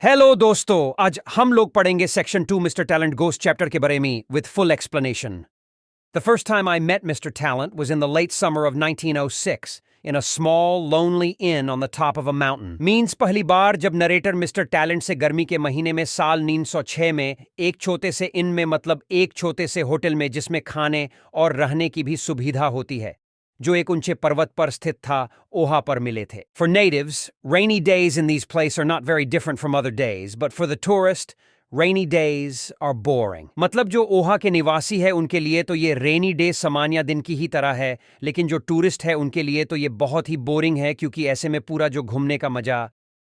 Hello दोस्तों, आज हम लोग पढ़ेंगे section 2 mister talent ghost chapter के बारे में with full explanation. The first time I met Mr. Tallent was in the late summer of 1906 in a small, lonely inn on the top of a mountain. Means पहली बार जब narrator mister talent से गर्मी के महीने में साल 1906 में एक छोटे से इन में मतलब एक छोटे से होटल में जिसमें खाने और रहने की भी सुविधा होती है जो एक ऊंचे पर्वत पर स्थित था ओहा पर मिले थे. For natives, rainy days in these places are not very different from other days, but for the tourist, rainy days are boring. मतलब जो ओहा के निवासी है उनके लिए तो ये रेनी डे सामान्य दिन की ही तरह है, लेकिन जो टूरिस्ट है उनके लिए तो ये बहुत ही बोरिंग है क्योंकि ऐसे में पूरा जो घूमने का मजा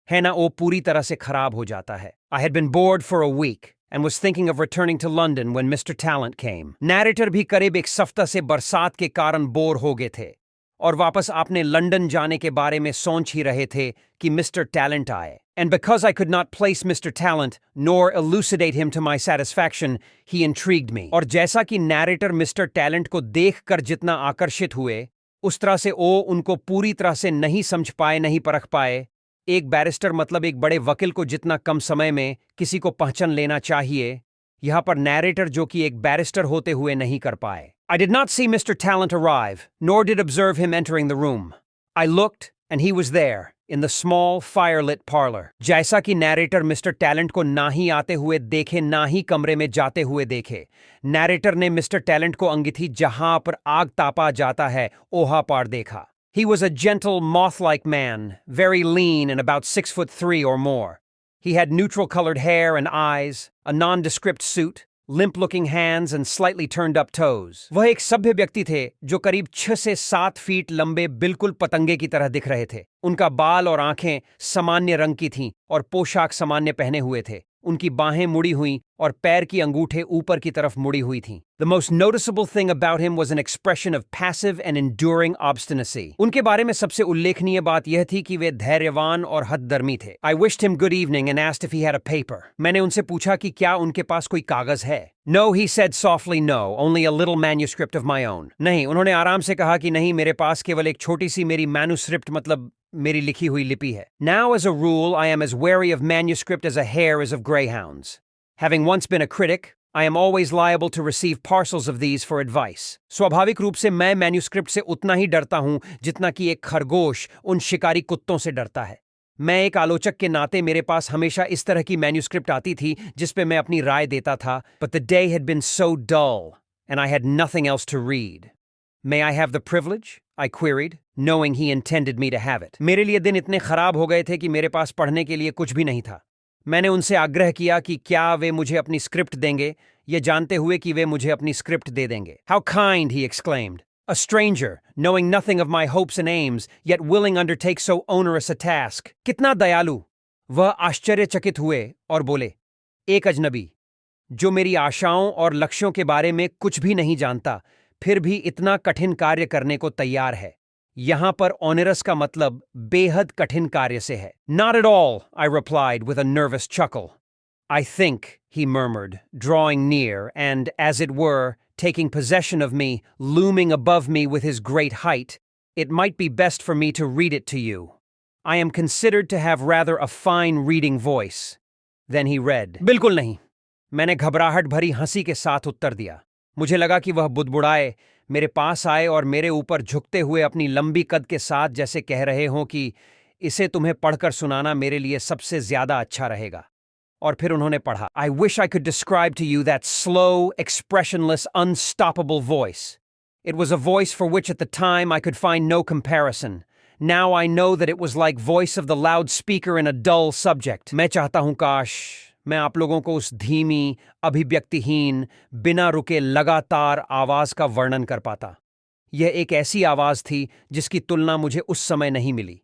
है ना वो पूरी तरह से खराब हो जाता है. I had been bored for a week and was thinking of returning to London when Mr. Tallent came. Narrator भी करीब एक सप्ताह से बरसात के कारण बोर हो गए थे और वापस आपने लंदन जाने के बारे में सोच ही रहे थे कि मिस्टर टैलेंट आए. And because I could not place Mr. Tallent nor elucidate him to my satisfaction, he intrigued me. और जैसा कि नैरेटर मिस्टर टैलेंट को देखकर जितना आकर्षित हुए, उस तरह से वो उनको पूरी तरह से नहीं समझ पाए, नहीं परख पाए. एक बैरिस्टर मतलब एक बड़े वकील को जितना कम समय में किसी को पहचान लेना चाहिए, यहां पर नैरेटर जो कि एक बैरिस्टर होते हुए नहीं कर पाए. I did not see Mr. Tallent arrive, nor did observe him entering the room. I looked, and he was there, in the small, firelit parlor. जैसा कि नैरेटर मिस्टर टैलेंट को ना ही आते हुए देखे ना ही कमरे में जाते हुए देखे, नैरेटर ने मिस्टर टैलेंट को अंगिथी जहां पर आग तापा जाता है ओहा पार देखा. He was a gentle, moth-like man, very lean and about 6'3" or more. He had neutral-colored hair and eyes, a nondescript suit, limp-looking hands and slightly turned-up toes. वह एक सभ्य व्यक्ति थे जो करीब 6 से 7 फीट लंबे बिल्कुल पतंगे की तरह दिख रहे थे. उनका बाल और आंखें सामान्य रंग की थीं और पोशाक सामान्य पहने हुए थे. उनकी बाहें मुड़ी हुई और पैर की अंगूठे ऊपर की तरफ मुड़ी हुई थीं. The most noticeable thing about him was an expression of passive and enduring obstinacy. उनके बारे में सबसे उल्लेखनीय बात यह थी कि वे धैर्यवान और हठधर्मी थे. I wished him good evening and asked if he had a paper. मैंने उनसे पूछा कि क्या उनके पास कोई कागज है. No, he said softly, no, only a little manuscript of my own. नहीं, उन्होंने आराम से कहा कि नहीं, मेरे पास केवल एक छोटी सी मेरी manuscript मतलब मेरी लिखी हुई लिपि है. Now, as a rule, I am as wary of manuscript as a hare is of greyhounds. Having once been a critic, I am always liable to receive parcels of these for advice. स्वाभाविक रूप से मैं manuscript से उतना ही डरता हूं जितना कि एक खरगोश उन शिकारी कुत्तों से डरता है. मैं एक आलोचक के नाते मेरे पास हमेशा इस तरह की मैन्युस्क्रिप्ट आती थी जिस पे मैं अपनी राय देता था. But the day had been so dull, and I had nothing else to read. May I have the privilege? I queried, knowing he intended me to have it. मेरे लिए दिन इतने खराब हो गए थे कि मेरे पास पढ़ने के लिए कुछ भी नहीं था. मैंने उनसे आग्रह किया कि क्या वे मुझे अपनी स्क्रिप्ट देंगे, ये जानते हुए कि वे मुझे अपनी स्क्रिप्ट दे देंगे. How kind, he exclaimed. A stranger, knowing nothing of my hopes and aims, yet willing undertake so onerous a task. कितना दयालु. वह आश्चर्यचकित हुए और बोले, एक अजनबी, जो मेरी आशाओं और लक्ष्यों के बारे में कुछ भी नहीं जानता, फिर भी इतना कठिन कार्य करने को तैयार है. यहां पर onerous का मतलब बेहद कठिन कार्य से है. Not at all, I replied with a nervous chuckle. I think, he murmured, drawing near and, as it were, taking possession of me, looming above me with his great height, it might be best for me to read it to you. I am considered to have rather a fine reading voice. Then he read. बिल्कुल नहीं. मैंने घबराहट भरी हंसी के साथ उत्तर दिया. मुझे लगा कि वह बुदबुड़ाए, मेरे पास आए और मेरे ऊपर झुकते हुए अपनी लंबी कद के साथ जैसे कह रहे हों कि इसे तुम्हें पढ़कर सुनाना मेरे लिए सबसे ज्यादा अच्छा रहेगा. और फिर उन्होंने पढ़ा. I wish I could describe to you that slow, expressionless, unstoppable voice. It was a voice for which at the time I could find no comparison. Now I know that it was like voice of the loudspeaker in a dull subject. मैं चाहता हूं काश मैं आप लोगों को उस धीमी, अभिव्यक्तिहीन, बिना रुके लगातार आवाज का वर्णन कर पाता. यह एक ऐसी आवाज थी जिसकी तुलना मुझे उस समय नहीं मिली.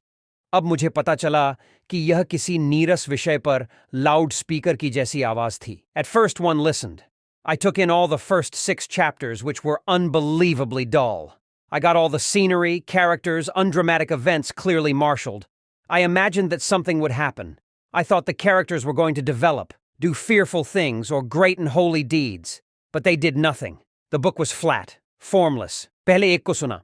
अब मुझे पता चला कि यह किसी नीरस विषय पर लाउड स्पीकर की जैसी आवाज थी. At first one listened. I took in all the first 6 chapters, which were unbelievably dull. I got all the scenery, characters, undramatic events clearly marshaled. I imagined that something would happen. I thought the characters were going to develop, do fearful things or great and holy deeds. But they did nothing. The book was flat, formless. पहले एक को सुना.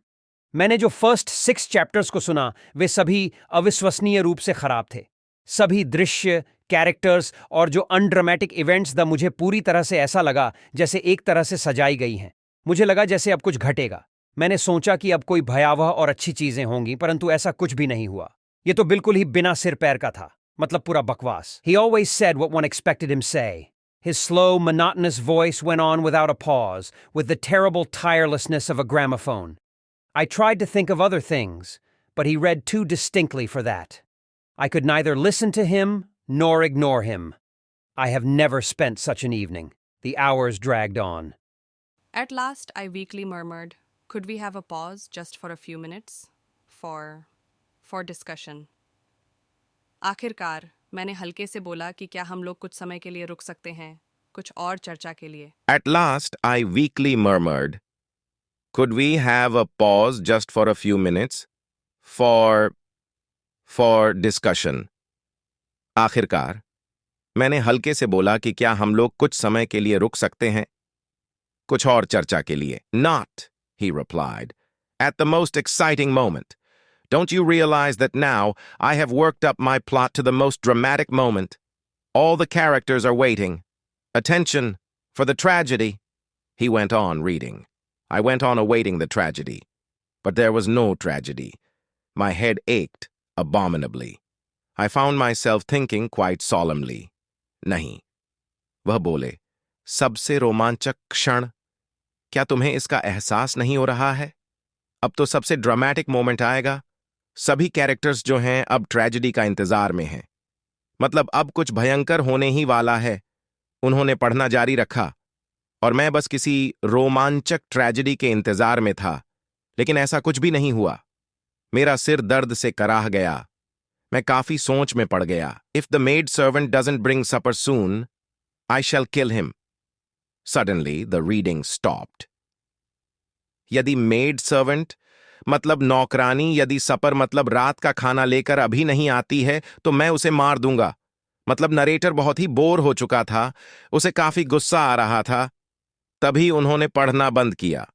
मैंने जो first 6 chapters को सुना वे सभी अविश्वसनीय रूप से खराब थे. सभी दृश्य, कैरेक्टर्स और जो अनड्रामेटिक इवेंट्स द मुझे पूरी तरह से ऐसा लगा जैसे एक तरह से सजाई गई हैं। मुझे लगा जैसे अब कुछ घटेगा। मैंने सोचा कि अब कोई भयावह और अच्छी चीजें होंगी, परंतु ऐसा कुछ भी नहीं हुआ। ये तो बिल्कुल ही बिना सिर पैर का था, मतलब पूरा बकवास। He always said what one expected him say. His slow, monotonous voice went on without a pause, with the terrible tirelessness of a gramophone. I tried to think of other things, but he read too distinctly for that. I could neither listen to him nor ignore him. I have never spent such an evening. The hours dragged on. At last, I weakly murmured, "Could we have a pause just for a few minutes? For discussion." आखिरकार मैंने हल्के से बोला कि क्या हम लोग कुछ समय के लिए रुक सकते हैं, कुछ और चर्चा के लिए। At last, I weakly murmured, "Could we have a pause just for a few minutes? For discussion." आखिरकार, मैंने हल्के से बोला कि क्या हम लोग कुछ समय के लिए रुक सकते हैं, कुछ और चर्चा के लिए। "Not," he replied, "at the most exciting moment. Don't you realize that now I have worked up my plot to the most dramatic moment? All the characters are waiting. Attention for the tragedy." He went on reading. I went on awaiting the tragedy. But there was no tragedy. My head ached abominably. I found myself thinking quite solemnly. नहीं, वह बोले, सबसे रोमांचक क्षण, क्या तुम्हें इसका एहसास नहीं हो रहा है? अब तो सबसे ड्रामेटिक मोमेंट आएगा। सभी कैरेक्टर्स जो हैं अब ट्रेजेडी का इंतजार में हैं। मतलब अब कुछ भयंकर होने ही वाला है। उन्होंने पढ़ना जारी रखा और मैं बस किसी रोमांचक ट्रेजेडी के इंतजार में था, लेकिन ऐसा कुछ भी नहीं हुआ। मेरा सिर दर्द से कराह गया। मैं काफी सोच में पड़ गया। If the maid servant doesn't bring supper soon, I shall kill him. Suddenly, the reading stopped. यदि मेड सर्वेंट मतलब नौकरानी यदि सपर मतलब रात का खाना लेकर अभी नहीं आती है तो मैं उसे मार दूंगा। मतलब नरेटर बहुत ही बोर हो चुका था, उसे काफी गुस्सा आ रहा था। तभी उन्होंने पढ़ना बंद किया।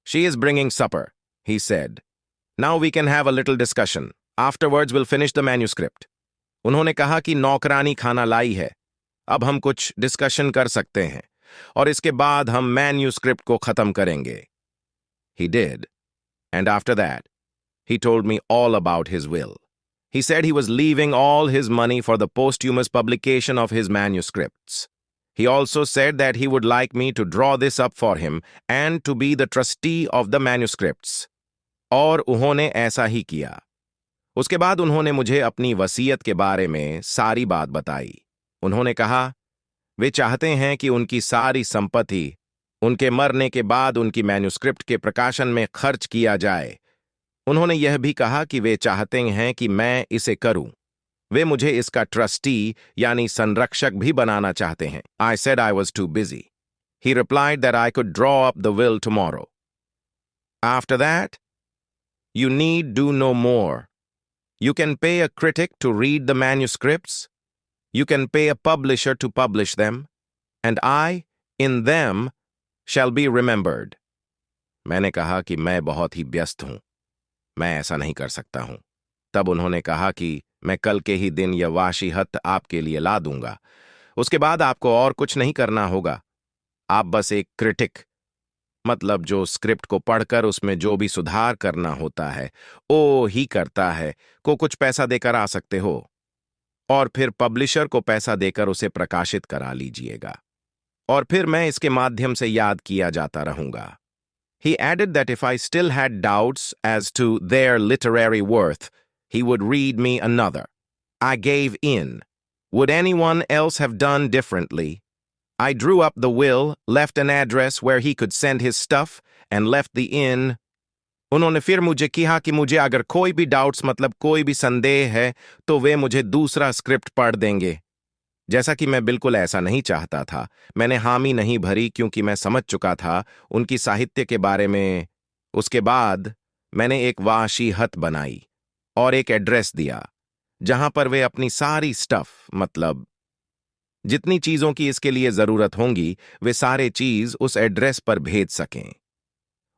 "She is bringing supper," he said. "Now we can have a little discussion. Afterwards we'll finish the manuscript." उन्होंने कहा कि नौकरानी खाना लाई है, अब हम कुछ डिस्कशन कर सकते हैं और इसके बाद हम मैन्यूस्क्रिप्ट को खत्म करेंगे। He did. And after that, he told me all about his will. He said he was leaving all his money for the posthumous publication of his manuscripts. He also said that he would like me to draw this up for him and to be the trustee of the manuscripts. और उन्होंने ऐसा ही किया। उसके बाद उन्होंने मुझे अपनी वसीयत के बारे में सारी बात बताई। उन्होंने कहा, वे चाहते हैं कि उनकी सारी संपत्ति उनके मरने के बाद उनकी मैन्युस्क्रिप्ट के प्रकाशन में खर्च किया जाए। उन्होंने यह भी कहा कि वे चाहते हैं कि मैं इसे करूं। वे मुझे इसका ट्रस्टी यानी संरक्षक भी बनाना चाहते हैं। I said I was too busy. He replied that I could draw up the will tomorrow. After that, you need do no more. You can pay a critic to read the manuscripts. You can pay a publisher to publish them. And I, in them, shall be remembered. मैंने कहा कि मैं बहुत ही व्यस्त हूं, मैं ऐसा नहीं कर सकता हूं। तब उन्होंने कहा कि मैं कल के ही दिन यह वाशीहत आपके लिए ला दूंगा। उसके बाद आपको और कुछ नहीं करना होगा। आप बस एक क्रिटिक मतलब जो स्क्रिप्ट को पढ़कर उसमें जो भी सुधार करना होता है ओ ही करता है को कुछ पैसा देकर आ सकते हो और फिर पब्लिशर को पैसा देकर उसे प्रकाशित करा लीजिएगा और फिर मैं इसके माध्यम से याद किया जाता रहूंगा। He added that if I still had doubts as to their literary worth, he would read me another. I gave in. Would anyone else have done differently? I drew up the will, left an address where he could send his stuff, and left the inn. उन्होंने फिर मुझे कहा कि मुझे अगर कोई भी doubts मतलब कोई भी संदेह है तो वे मुझे दूसरा स्क्रिप्ट पढ़ देंगे। जैसा कि मैं बिल्कुल ऐसा नहीं चाहता था, मैंने हामी नहीं भरी क्योंकि मैं समझ चुका था उनकी साहित्य के बारे में। उसके बाद मैंने एक वाशीहत बनाई और एक एड्रेस दिया जहां पर वे अपनी सारी स्टफ मतलब जितनी चीजों की इसके लिए जरूरत होंगी वे सारे चीज उस एड्रेस पर भेज सकें।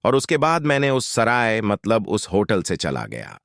और उसके बाद मैंने उस सराय मतलब उस होटल से चला गया।